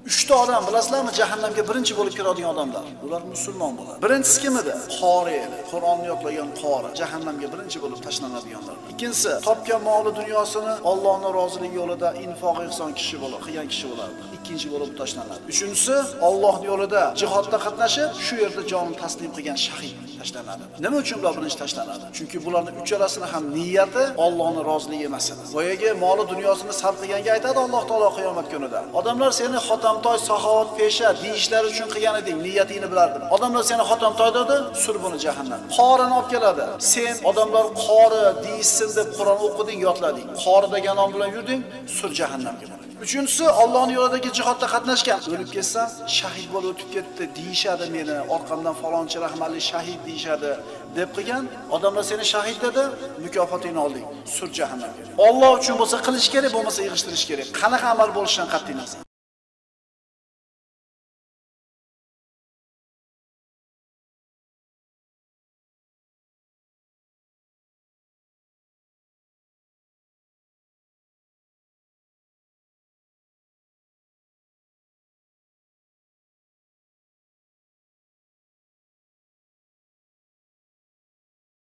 Uchta odam bilasizlarmi, jahannamga birinchi bo'lib kiradigan odamlar. Ular musulmon bo'ladi. Birinchisi kim edi? Qori edi. Qur'onni yodlagan qori. Jahannamga birinchi bo'lib tashlanadiganlar. Ikkinchisi, topgan moli dunyosini Allohning roziligi yo'lida infoq ihson qilgan kishi bo'lardi. Ikkinchi bo'lib tashlanadi. Uchinchisi, Alloh yo'lida jihodda qatnashib, shu yerda jonini taslim qilgan shahid tashlanadi. Nima uchun ular birinchi tashlanadi? Chunki bularning uchalasini ham niyati Allohning roziligi emas edi. Boyaga moli dunyosini sarf qilganga aytadi Alloh taolo qiyomat kunida. Odamlar seni xotamtoy, saxovat pesha deyishlari uchun qilgan eding, niyatingni bilardim. Odamlar seni xotamtoy dedi, sur buni jahannam. Qorini olib keladi. Sen odamlar qori deysin deb Qur'on o'qiding, yodlading. Qori degan nom bilan yurding, sur jahannamga. Uchinchisi, Allohning yo'lidagi jihodda qatnashgan. O'lib ketsam, shahid bo'lib o'tib ketdi deyishadi meni, orqamdan falonchi rahmatli shahid deyishadi deb qilgan. Odamlar seni shahid dedi, mukofotingni olding, sur jahannamga. Alloh uchun bo'lsa qilish kerak, bo'lmasa yig'ishtirish kerak. Qanaqa amal bo'lishidan qat'iy nazar.